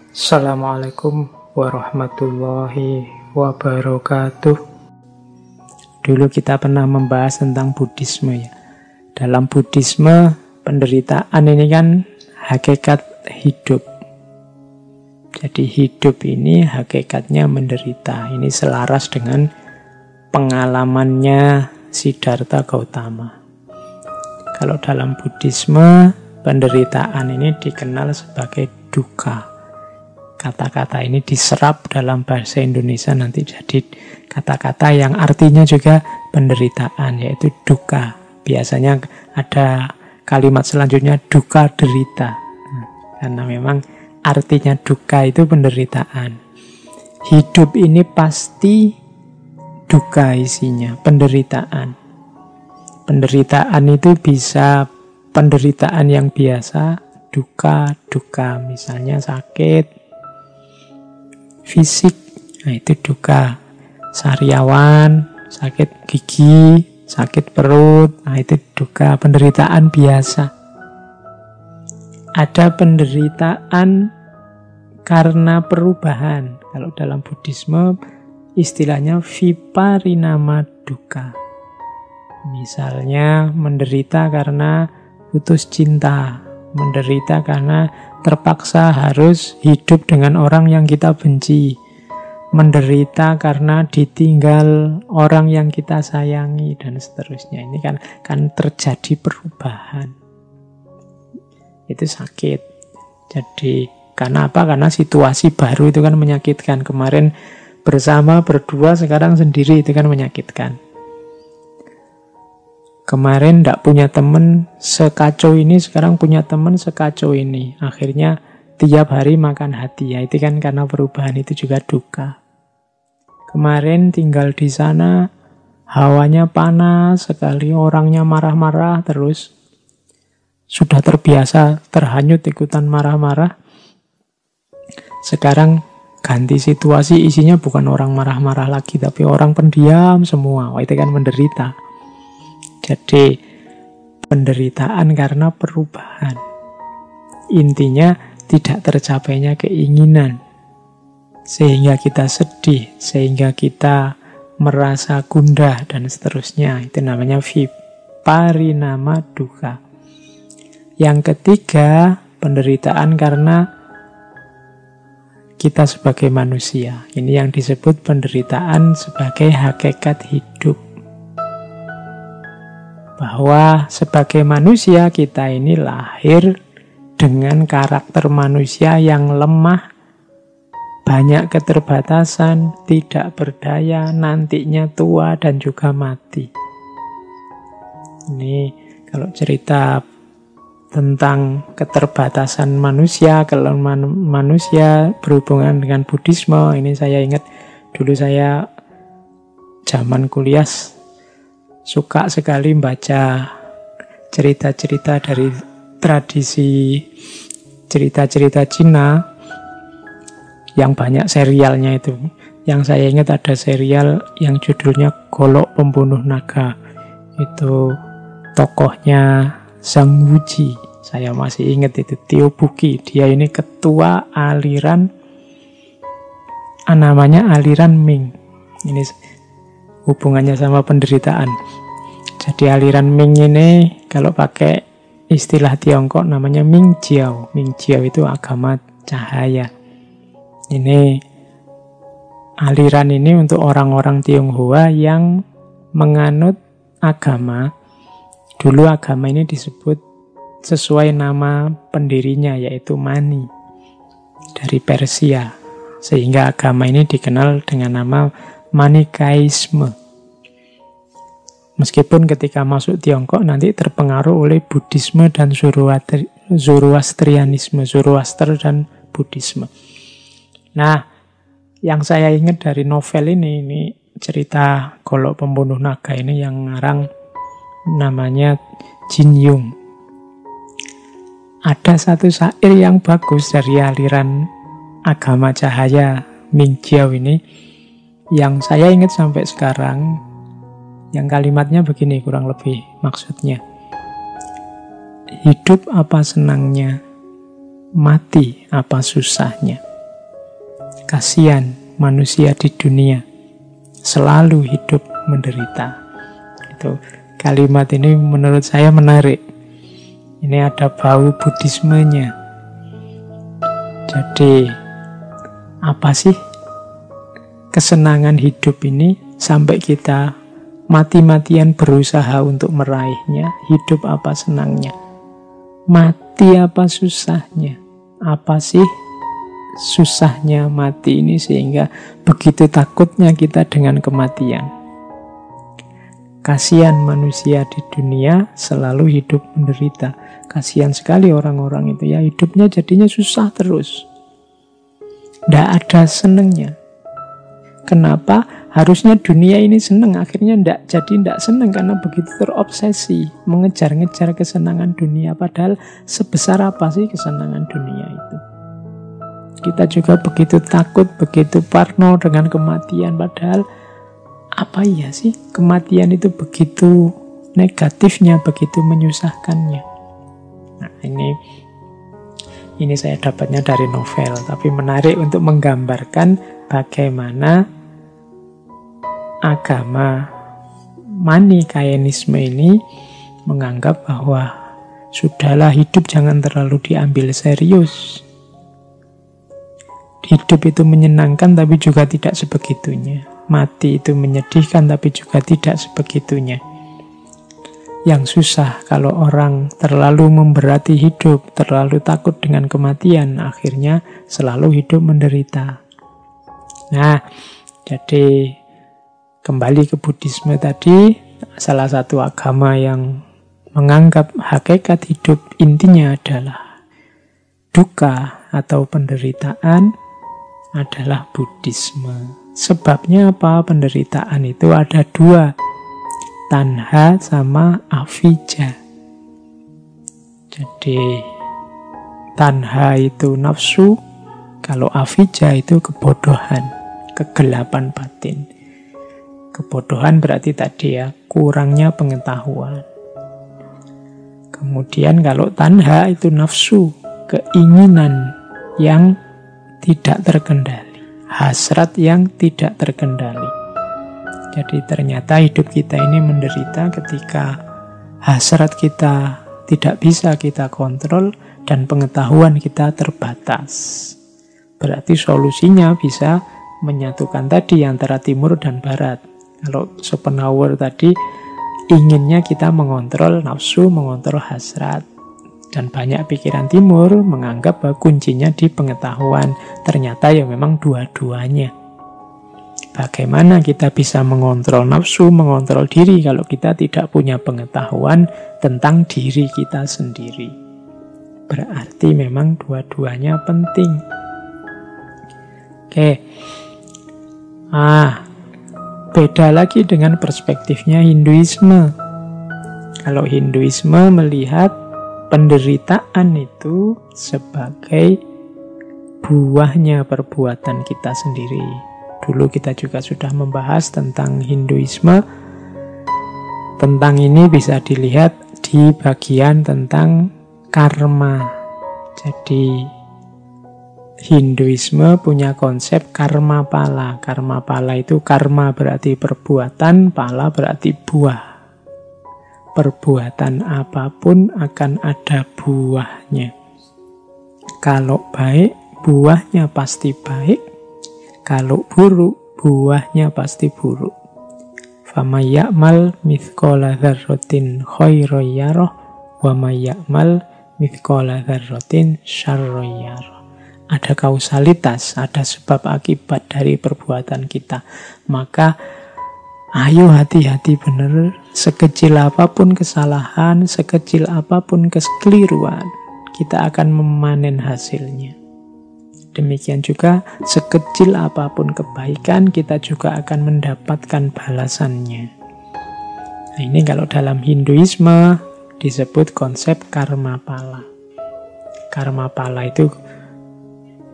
Assalamualaikum warahmatullahi wabarakatuh. Dulu kita pernah membahas tentang Buddhisme ya. Dalam Buddhisme, penderitaan ini kan hakikat hidup. Jadi hidup ini hakikatnya menderita. Ini selaras dengan pengalamannya Siddhartha Gautama. Kalau dalam Buddhisme, penderitaan ini dikenal sebagai dukkha. Kata-kata ini diserap dalam bahasa Indonesia nanti jadi kata-kata yang artinya juga penderitaan, yaitu dukkha. Biasanya ada kalimat selanjutnya dukkha derita. Karena memang artinya dukkha itu penderitaan. Hidup ini pasti dukkha isinya, penderitaan. Penderitaan itu bisa penderitaan yang biasa, dukkha, misalnya sakit fisik, nah itu dukkha. Sariawan, sakit gigi, sakit perut, nah itu dukkha, penderitaan biasa. Ada penderitaan karena perubahan. Kalau dalam Buddhisme istilahnya viparinama dukkha. Misalnya menderita karena putus cinta, menderita karena terpaksa harus hidup dengan orang yang kita benci, menderita karena ditinggal orang yang kita sayangi, dan seterusnya. Ini kan terjadi perubahan. Itu sakit. Jadi karena apa? Karena situasi baru itu kan menyakitkan. Kemarin bersama, berdua, sekarang sendiri, itu kan menyakitkan. Kemarin tidak punya teman sekacau ini, sekarang punya teman sekacau ini. Akhirnya tiap hari makan hati. Ya, itu kan karena perubahan, itu juga dukkha. Kemarin tinggal di sana, hawanya panas sekali, orangnya marah-marah terus. Sudah terbiasa terhanyut ikutan marah-marah. Sekarang ganti situasi, isinya bukan orang marah-marah lagi, tapi orang pendiam semua. Wah, itu kan menderita. Jadi penderitaan karena perubahan. Intinya tidak tercapainya keinginan. Sehingga kita sedih, sehingga kita merasa gundah dan seterusnya. Itu namanya viparinama dukkha. Yang ketiga, penderitaan karena kita sebagai manusia. Ini yang disebut penderitaan sebagai hakikat hidup. Bahwa sebagai manusia kita ini lahir dengan karakter manusia yang lemah, banyak keterbatasan, tidak berdaya, nantinya tua dan juga mati. Ini kalau cerita tentang keterbatasan manusia, kelemahan manusia berhubungan dengan Buddhisme, ini saya ingat dulu saya zaman kuliah suka sekali baca cerita-cerita dari tradisi cerita-cerita Cina yang banyak serialnya itu. Yang saya ingat ada serial yang judulnya Golok Pembunuh Naga. Itu tokohnya Zhang Wuji. Saya masih ingat itu, Tio Buki. Dia ini ketua aliran, namanya aliran Ming. Ini hubungannya sama penderitaan. Jadi aliran Ming ini kalau pakai istilah Tiongkok namanya Ming Jiao. Ming Jiao itu agama cahaya. Ini aliran ini untuk orang-orang Tionghoa yang menganut agama. Dulu agama ini disebut sesuai nama pendirinya, yaitu Mani, dari Persia. Sehingga agama ini dikenal dengan nama Manikaisme. Meskipun ketika masuk Tiongkok nanti terpengaruh oleh Buddhisme dan Zoroastrianisme, Zoroaster dan Buddhisme. Nah, yang saya ingat dari novel ini cerita Golok Pembunuh Naga ini yang ngarang namanya Jin Yung. Ada satu syair yang bagus dari aliran agama cahaya Ming Jiao ini, yang saya ingat sampai sekarang, yang kalimatnya begini kurang lebih maksudnya. Hidup apa senangnya, mati apa susahnya. Kasihan manusia di dunia, selalu hidup menderita. Itu kalimat ini menurut saya menarik. Ini ada bau Buddhismenya. Jadi, apa sih kesenangan hidup ini sampai kita mati-matian berusaha untuk meraihnya? Hidup apa senangnya? Mati apa susahnya? Apa sih susahnya mati ini sehingga begitu takutnya kita dengan kematian? Kasihan manusia di dunia, selalu hidup menderita. Kasihan sekali orang-orang itu ya, hidupnya jadinya susah terus. Tidak ada senengnya. Kenapa? Harusnya dunia ini seneng, akhirnya tidak seneng karena begitu terobsesi mengejar-ngejar kesenangan dunia. Padahal sebesar apa sih kesenangan dunia itu? Kita juga begitu takut, begitu parno dengan kematian. Padahal apa iya sih kematian itu begitu negatifnya, begitu menyusahkannya. Nah, ini saya dapatnya dari novel, tapi menarik untuk menggambarkan bagaimana agama Manikaeanisme ini menganggap bahwa sudahlah, hidup jangan terlalu diambil serius. Hidup itu menyenangkan tapi juga tidak sebegitunya. Mati itu menyedihkan tapi juga tidak sebegitunya. Yang susah kalau orang terlalu memberati hidup, terlalu takut dengan kematian, akhirnya selalu hidup menderita. Nah, jadi kembali ke Buddhisme tadi, salah satu agama yang menganggap hakikat hidup intinya adalah duka atau penderitaan adalah Buddhisme. Sebabnya apa? Penderitaan itu ada dua, tanha sama avijja. Jadi tanha itu nafsu, kalau avijja itu kebodohan, kegelapan batin. Kebodohan berarti tadi ya, kurangnya pengetahuan. Kemudian kalau tanha itu nafsu, keinginan yang tidak terkendali, hasrat yang tidak terkendali. Jadi ternyata hidup kita ini menderita ketika hasrat kita tidak bisa kita kontrol dan pengetahuan kita terbatas. Berarti solusinya bisa menyatukan tadi antara timur dan barat. Kalau Schopenhauer tadi inginnya kita mengontrol nafsu, mengontrol hasrat. Dan banyak pikiran timur menganggap bahwa kuncinya di pengetahuan. Ternyata ya memang dua-duanya. Bagaimana kita bisa mengontrol nafsu, mengontrol diri kalau kita tidak punya pengetahuan tentang diri kita sendiri? Berarti memang dua-duanya penting. Oke. Beda lagi dengan perspektifnya Hinduisme. Kalau Hinduisme melihat penderitaan itu sebagai buahnya perbuatan kita sendiri. Dulu kita juga sudah membahas tentang Hinduisme. Tentang ini bisa dilihat di bagian tentang karma. Jadi Hinduisme punya konsep karma pala. Karma pala itu karma berarti perbuatan, pala berarti buah. Perbuatan apapun akan ada buahnya. Kalau baik, buahnya pasti baik. Kalau buruk, buahnya pasti buruk. Famay ya'mal mithqala dzarratin khairan yarah wa may ya'mal mithqala dzarratin syarran yarah. Ada kausalitas, ada sebab akibat dari perbuatan kita. Maka ayo hati-hati benar, sekecil apapun kesalahan, sekecil apapun kekeliruan, kita akan memanen hasilnya. Demikian juga sekecil apapun kebaikan, kita juga akan mendapatkan balasannya. Nah, ini kalau dalam Hinduisme disebut konsep karma pala. Karma pala itu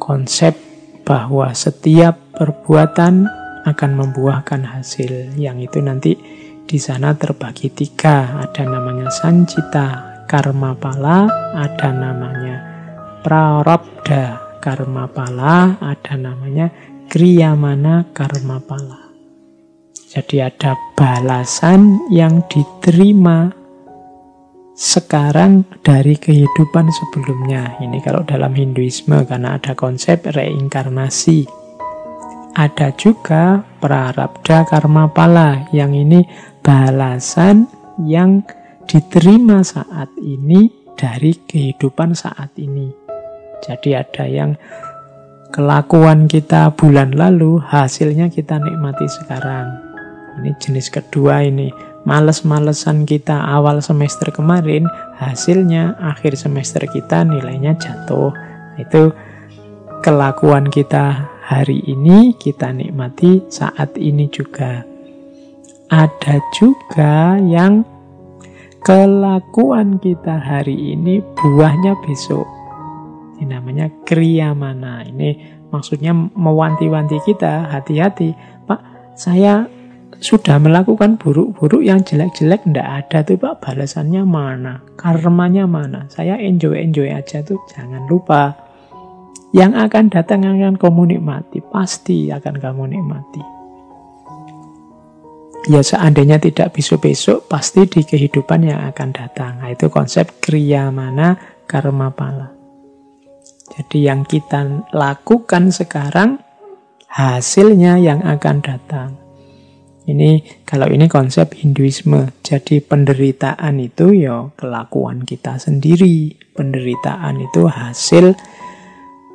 konsep bahwa setiap perbuatan akan membuahkan hasil, yang itu nanti di sana terbagi tiga. Ada namanya sancita karma pala, ada namanya prarabdha karma pala, ada namanya kriyamana karma pala. Jadi ada balasan yang diterima sekarang dari kehidupan sebelumnya. Ini kalau dalam Hinduisme, karena ada konsep reinkarnasi. Ada juga prarabdha karma pala, yang ini balasan yang diterima saat ini dari kehidupan saat ini. Jadi ada yang kelakuan kita bulan lalu, hasilnya kita nikmati sekarang. Ini jenis kedua ini. Males-malesan kita awal semester kemarin, hasilnya akhir semester kita nilainya jatuh. Itu kelakuan kita hari ini, kita nikmati saat ini juga. Ada juga yang kelakuan kita hari ini, buahnya besok. Ini namanya kriyamana. Ini maksudnya mewanti-wanti kita, hati-hati. Pak, saya sudah melakukan buruk-buruk, yang jelek-jelek ndak ada tuh Pak, balasannya mana? Karmanya mana? Saya enjoy-enjoy aja tuh, jangan lupa. Yang akan datang akan kamu nikmati, pasti akan kamu nikmati. Ya seandainya tidak besok-besok, pasti di kehidupan yang akan datang. Nah, itu konsep kriyamana karma pala. Jadi yang kita lakukan sekarang, hasilnya yang akan datang. Ini kalau ini konsep Hinduisme. Jadi penderitaan itu ya kelakuan kita sendiri. Penderitaan itu hasil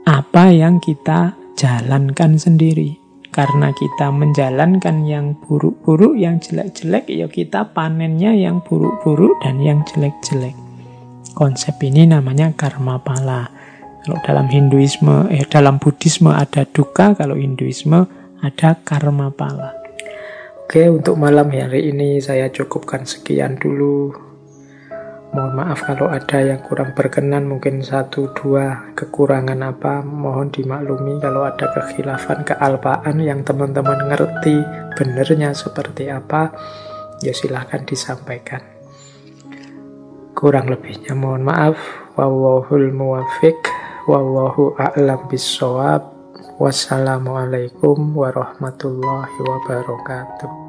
apa yang kita jalankan sendiri. Karena kita menjalankan yang buruk-buruk, yang jelek-jelek, ya kita panennya yang buruk-buruk dan yang jelek-jelek. Konsep ini namanya karma pala. Kalau dalam Hinduisme, dalam Buddhisme ada dukkha, kalau Hinduisme ada karma pala. Oke, untuk malam hari ini saya cukupkan sekian dulu. Mohon maaf kalau ada yang kurang berkenan, mungkin 1-2 kekurangan apa, mohon dimaklumi. Kalau ada kekhilafan, kealpaan yang teman-teman ngerti benernya seperti apa, ya silahkan disampaikan. Kurang lebihnya mohon maaf. Wallahul muwaffiq, wallahu a'lam bissawab. Wassalamualaikum warahmatullahi wabarakatuh.